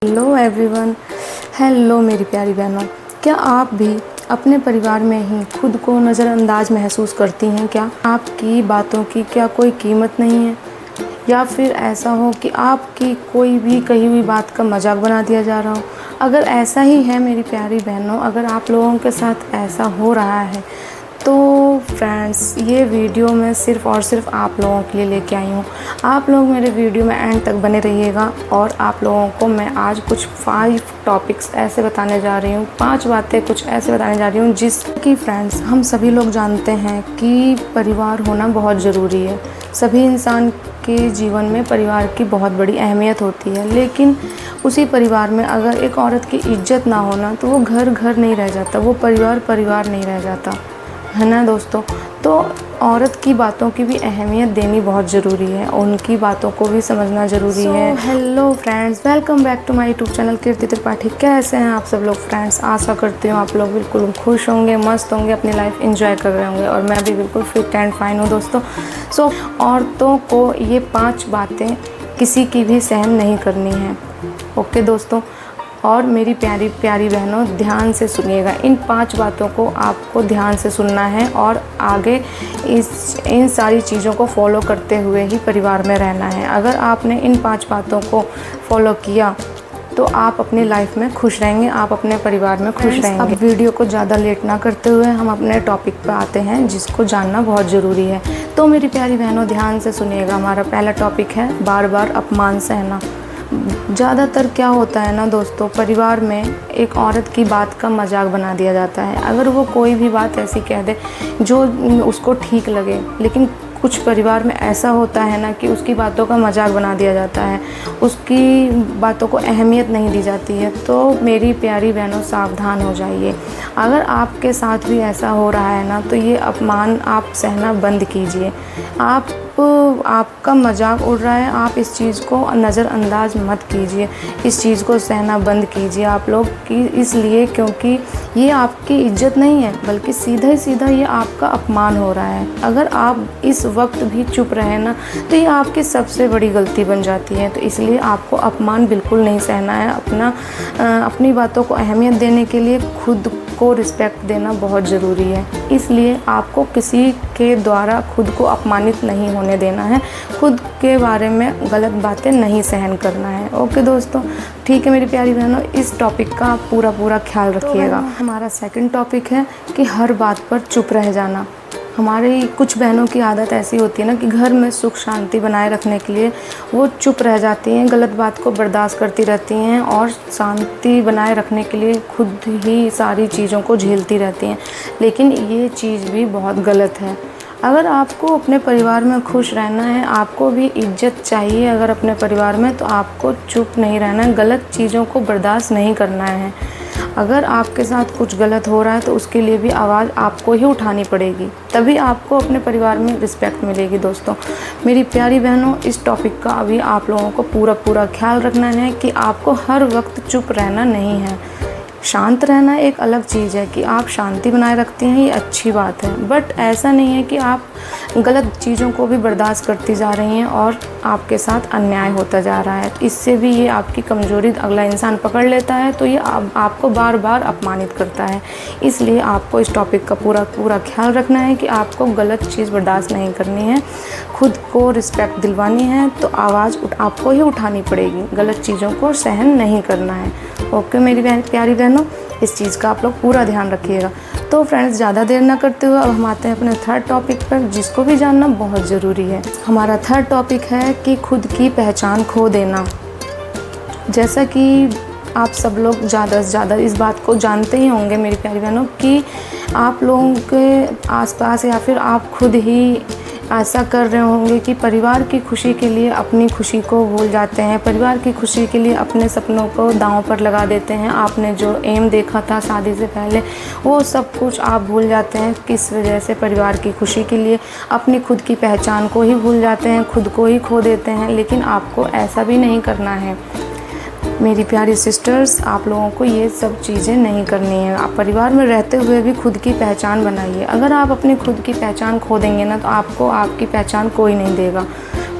Hello everyone. Hello मेरी प्यारी बहनों, क्या आप भी अपने परिवार में ही खुद को नज़रअंदाज महसूस करती हैं? क्या आपकी बातों की क्या कोई कीमत नहीं है, या फिर ऐसा हो कि आपकी कोई भी कही हुई बात का मजाक बना दिया जा रहा हो? अगर ऐसा ही है मेरी प्यारी बहनों, अगर आप लोगों के साथ ऐसा हो रहा है तो फ्रेंड्स, ये वीडियो मैं सिर्फ़ और सिर्फ आप लोगों के लिए लेके आई हूँ। आप लोग मेरे वीडियो में एंड तक बने रहिएगा और आप लोगों को मैं आज कुछ 5 टॉपिक्स ऐसे बताने जा रही हूँ, 5 बातें कुछ ऐसे बताने जा रही हूँ जिसकी फ्रेंड्स हम सभी लोग जानते हैं कि परिवार होना बहुत ज़रूरी है। सभी इंसान के जीवन में परिवार की बहुत बड़ी अहमियत होती है, लेकिन उसी परिवार में अगर एक औरत की इज्जत ना होना तो वो घर घर नहीं रह जाता, वो परिवार परिवार नहीं रह जाता, है ना दोस्तों। तो औरत की बातों की भी अहमियत देनी बहुत ज़रूरी है, उनकी बातों को भी समझना ज़रूरी है। Hello friends, welcome back to my YouTube channel Kirti Tripathi. कैसे हैं आप सब लोग फ्रेंड्स? आशा करती हूँ आप लोग बिल्कुल खुश होंगे, मस्त होंगे, अपनी लाइफ एंजॉय कर रहे होंगे, और मैं भी बिल्कुल फिट एंड फाइन हूँ दोस्तों। औरतों को ये 5 बातें किसी की भी सहन नहीं करनी है। ओके दोस्तों, और मेरी प्यारी प्यारी बहनों, ध्यान से सुनिएगा। इन 5 बातों को आपको ध्यान से सुनना है और आगे इन सारी चीज़ों को फॉलो करते हुए ही परिवार में रहना है। अगर आपने इन 5 बातों को फॉलो किया तो आप अपनी लाइफ में खुश रहेंगे, आप अपने परिवार में खुश रहेंगे। अब वीडियो को ज़्यादा लेट ना करते हुए हम अपने टॉपिक पर आते हैं जिसको जानना बहुत ज़रूरी है। तो मेरी प्यारी बहनों, ध्यान से सुनिएगा। हमारा पहला टॉपिक है बार बार अपमान सहना। ज़्यादातर क्या होता है ना दोस्तों, परिवार में एक औरत की बात का मजाक बना दिया जाता है। अगर वो कोई भी बात ऐसी कह दे जो उसको ठीक लगे, लेकिन कुछ परिवार में ऐसा होता है ना कि उसकी बातों का मजाक बना दिया जाता है, उसकी बातों को अहमियत नहीं दी जाती है। तो मेरी प्यारी बहनों, सावधान हो जाइए। अगर आपके साथ भी ऐसा हो रहा है ना, तो ये अपमान आप सहना बंद कीजिए। आपका मजाक उड़ रहा है, आप इस चीज़ को नज़रअंदाज मत कीजिए, इस चीज़ को सहना बंद कीजिए आप लोग की, इसलिए क्योंकि ये आपकी इज्जत नहीं है, बल्कि सीधा ही सीधा ये आपका अपमान हो रहा है। अगर आप इस वक्त भी चुप रहे ना, तो ये आपकी सबसे बड़ी गलती बन जाती है। तो इसलिए आपको अपमान बिल्कुल नहीं सहना है। अपनी बातों को अहमियत देने के लिए खुद को रिस्पेक्ट देना बहुत ज़रूरी है। इसलिए आपको किसी के द्वारा खुद को अपमानित नहीं होने देना है, खुद के बारे में गलत बातें नहीं सहन करना है। ओके दोस्तों, ठीक है मेरी प्यारी बहनों, इस टॉपिक का पूरा ख्याल रखिएगा। हमारा सेकंड टॉपिक है कि हर बात पर चुप रह जाना। हमारी कुछ बहनों की आदत ऐसी होती है ना कि घर में सुख शांति बनाए रखने के लिए वो चुप रह जाती हैं, गलत बात को बर्दाश्त करती रहती हैं और शांति बनाए रखने के लिए खुद ही सारी चीज़ों को झेलती रहती हैं। लेकिन ये चीज़ भी बहुत गलत है। अगर आपको अपने परिवार में खुश रहना है, आपको भी इज्जत चाहिए अगर अपने परिवार में, तो आपको चुप नहीं रहना है, गलत चीज़ों को बर्दाश्त नहीं करना है। अगर आपके साथ कुछ गलत हो रहा है तो उसके लिए भी आवाज़ आपको ही उठानी पड़ेगी, तभी आपको अपने परिवार में रिस्पेक्ट मिलेगी। दोस्तों मेरी प्यारी बहनों, इस टॉपिक का अभी आप लोगों को पूरा ख्याल रखना है कि आपको हर वक्त चुप रहना नहीं है। शांत रहना एक अलग चीज़ है कि आप शांति बनाए रखते हैं, ये अच्छी बात है, बट ऐसा नहीं है कि आप गलत चीज़ों को भी बर्दाश्त करती जा रही हैं और आपके साथ अन्याय होता जा रहा है। इससे भी ये आपकी कमज़ोरी अगला इंसान पकड़ लेता है, तो ये आपको बार बार अपमानित करता है। इसलिए आपको इस टॉपिक का पूरा ख्याल रखना है कि आपको गलत चीज़ बर्दाश्त नहीं करनी है, खुद को रिस्पेक्ट दिलवानी है तो आवाज़ आपको ही उठानी पड़ेगी, गलत चीज़ों को सहन नहीं करना है। ओके मेरी प्यारी बहनों, इस चीज़ का आप लोग पूरा ध्यान रखिएगा। तो फ्रेंड्स, ज़्यादा देर ना करते हुए अब हम आते हैं अपने थर्ड टॉपिक पर, जिसको भी जानना बहुत ज़रूरी है। हमारा थर्ड टॉपिक है कि खुद की पहचान खो देना। जैसा कि आप सब लोग ज़्यादा से ज़्यादा इस बात को जानते ही होंगे मेरी प्यारी बहनों कि आप लोगों के आसपास या फिर आप खुद ही ऐसा कर रहे होंगे कि परिवार की खुशी के लिए अपनी खुशी को भूल जाते हैं, परिवार की खुशी के लिए अपने सपनों को दांव पर लगा देते हैं। आपने जो एम देखा था शादी से पहले, वो सब कुछ आप भूल जाते हैं। किस वजह से? परिवार की खुशी के लिए अपनी खुद की पहचान को ही भूल जाते हैं, खुद को ही खो देते हैं। लेकिन आपको ऐसा भी नहीं करना है मेरी प्यारी सिस्टर्स, आप लोगों को ये सब चीज़ें नहीं करनी है। आप परिवार में रहते हुए भी खुद की पहचान बनाइए। अगर आप अपनी खुद की पहचान खो देंगे ना, तो आपको आपकी पहचान कोई नहीं देगा।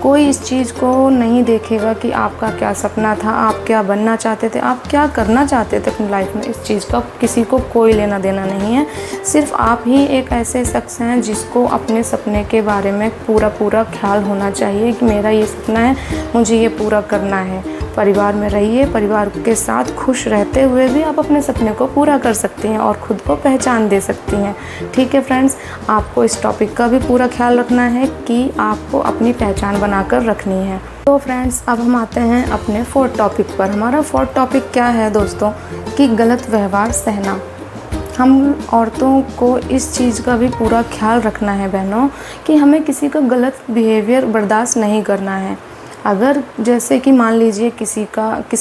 कोई इस चीज़ को नहीं देखेगा कि आपका क्या सपना था, आप क्या बनना चाहते थे, आप क्या करना चाहते थे अपनी लाइफ में। इस चीज़ का किसी को कोई लेना देना नहीं है। सिर्फ आप ही एक ऐसे शख्स हैं जिसको अपने सपने के बारे में पूरा ख्याल होना चाहिए कि मेरा ये सपना है, मुझे ये पूरा करना है। परिवार में रहिए, परिवार के साथ खुश रहते हुए भी आप अपने सपने को पूरा कर सकती हैं और ख़ुद को पहचान दे सकती हैं। ठीक है फ्रेंड्स, आपको इस टॉपिक का भी पूरा ख्याल रखना है कि आपको अपनी पहचान बनाकर रखनी है। तो फ्रेंड्स, अब हम आते हैं अपने फोर्थ टॉपिक पर। हमारा फोर्थ टॉपिक क्या है दोस्तों, कि गलत व्यवहार सहना। हम औरतों को इस चीज़ का भी पूरा ख्याल रखना है बहनों, कि हमें किसी का गलत बिहेवियर बर्दाश्त नहीं करना है। अगर जैसे कि मान लीजिए किसी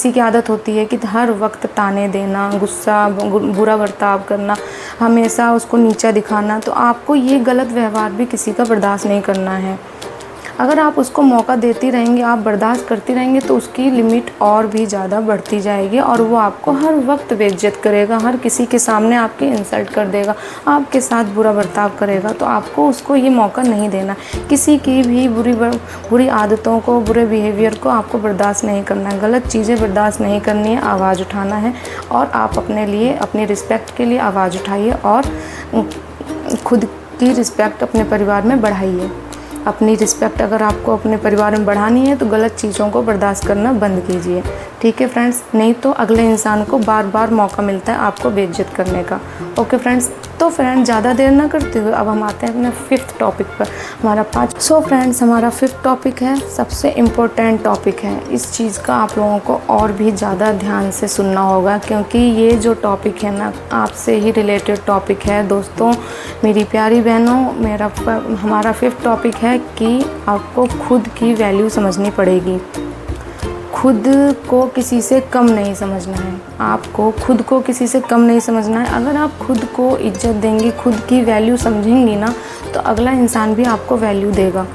की आदत होती है कि हर वक्त ताने देना, गुस्सा, बुरा बर्ताव करना, हमेशा उसको नीचा दिखाना, तो आपको ये गलत व्यवहार भी किसी का बर्दाश्त नहीं करना है। अगर आप उसको मौका देती रहेंगे, आप बर्दाश्त करती रहेंगे, तो उसकी लिमिट और भी ज़्यादा बढ़ती जाएगी और वो आपको हर वक्त बेइज्जत करेगा, हर किसी के सामने आपकी इंसल्ट कर देगा, आपके साथ बुरा बर्ताव करेगा। तो आपको उसको ये मौका नहीं देना। किसी की भी बुरी आदतों को, बुरे बिहेवियर को आपको बर्दाश्त नहीं करना है। गलत चीज़ें बर्दाश्त नहीं करनी है, आवाज़ उठाना है और आप अपने लिए, अपनी रिस्पेक्ट के लिए आवाज़ उठाइए और खुद की रिस्पेक्ट अपने परिवार में बढ़ाइए। अपनी रिस्पेक्ट अगर आपको अपने परिवार में बढ़ानी है तो गलत चीज़ों को बर्दाश्त करना बंद कीजिए। ठीक है फ्रेंड्स, नहीं तो अगले इंसान को बार बार मौका मिलता है आपको बेइज्जत करने का। ओके फ्रेंड्स, तो फ्रेंड्स ज़्यादा देर ना करते हुए अब हम आते हैं अपने फिफ्थ टॉपिक पर। हमारा फ्रेंड्स, हमारा फिफ्थ टॉपिक है, सबसे इम्पोर्टेंट टॉपिक है। इस चीज़ का आप लोगों को और भी ज़्यादा ध्यान से सुनना होगा, क्योंकि ये जो टॉपिक है ना, आपसे ही रिलेटेड टॉपिक है दोस्तों। मेरी प्यारी बहनों, हमारा फिफ्थ टॉपिक है कि आपको खुद की वैल्यू समझनी पड़ेगी। खुद को किसी से कम नहीं समझना है। आपको खुद को किसी से कम नहीं समझना है। अगर आप खुद को इज्जत देंगी, खुद की वैल्यू समझेंगी ना, तो अगला इंसान भी आपको वैल्यू देगा।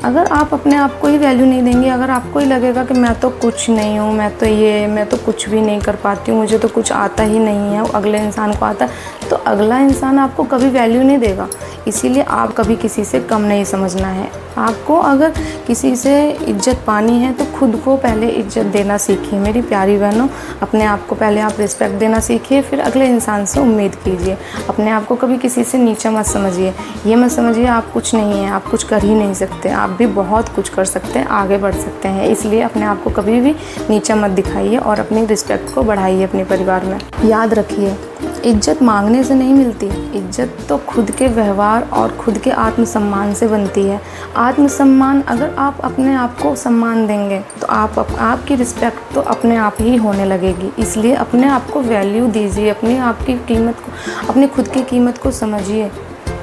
अगर आप अपने आप को ही वैल्यू नहीं देंगे, अगर आपको ही लगेगा कि मैं तो कुछ नहीं हूँ, मैं तो कुछ भी नहीं कर पाती हूँ, मुझे तो कुछ आता ही नहीं है, अगले इंसान को आता है, तो अगला इंसान आपको कभी वैल्यू नहीं देगा। इसीलिए आप कभी किसी से कम नहीं समझना है। आपको अगर किसी से इज्जत पानी है तो खुद को पहले इज्जत देना सीखिए। मेरी प्यारी बहनों, अपने आप को पहले आप रिस्पेक्ट देना सीखिए, फिर अगले इंसान से उम्मीद कीजिए। अपने आप को कभी किसी से नीचा मत समझिए। ये मत समझिए आप कुछ नहीं हैं, आप कुछ कर ही नहीं सकते। आप भी बहुत कुछ कर सकते हैं, आगे बढ़ सकते हैं। इसलिए अपने आप को कभी भी नीचा मत दिखाइए और अपनी रिस्पेक्ट को बढ़ाइए अपने परिवार में। याद रखिए, इज्जत मांगने से नहीं मिलती, इज्जत तो खुद के व्यवहार और खुद के आत्मसम्मान से बनती है। आत्मसम्मान, अगर आप अपने आप को सम्मान देंगे तो आपकी रिस्पेक्ट तो अपने आप ही होने लगेगी। इसलिए अपने आप को वैल्यू दीजिए, अपने आप की कीमत को, अपनी खुद की कीमत को समझिए।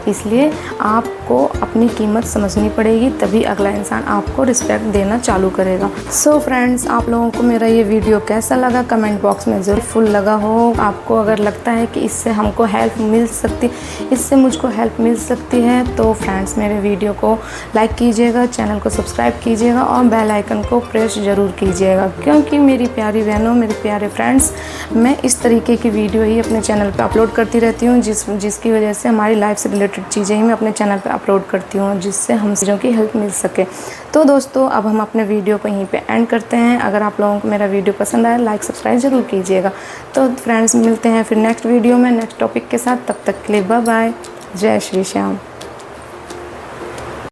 इसलिए आपको अपनी कीमत समझनी पड़ेगी, तभी अगला इंसान आपको रिस्पेक्ट देना चालू करेगा। सो फ्रेंड्स, आप लोगों को मेरा ये वीडियो कैसा लगा कमेंट बॉक्स में ज़रूर फुल लगा हो। आपको अगर लगता है कि इससे हमको हेल्प मिल सकती, इससे मुझको हेल्प मिल सकती है, तो फ्रेंड्स मेरे वीडियो को लाइक कीजिएगा, चैनल को सब्सक्राइब कीजिएगा और बेल आइकन को प्रेस ज़रूर कीजिएगा। क्योंकि मेरी प्यारी बहनों, मेरे प्यारे फ्रेंड्स, मैं इस तरीके की वीडियो ही अपने चैनल पर अपलोड करती रहती हूँ, जिसकी वजह से हमारी लाइफ से रिलेटेड चीज़ें ही मैं अपने चैनल पे अपलोड करती हूँ, जिससे हम चीज़ों की हेल्प मिल सके। तो दोस्तों, अब हम अपने वीडियो को यहीं पे एंड करते हैं। अगर आप लोगों को मेरा वीडियो पसंद आया, लाइक सब्सक्राइब ज़रूर कीजिएगा। तो फ्रेंड्स, मिलते हैं फिर नेक्स्ट वीडियो में नेक्स्ट टॉपिक के साथ। तब तक के लिए बाय बाय। जय श्री श्याम।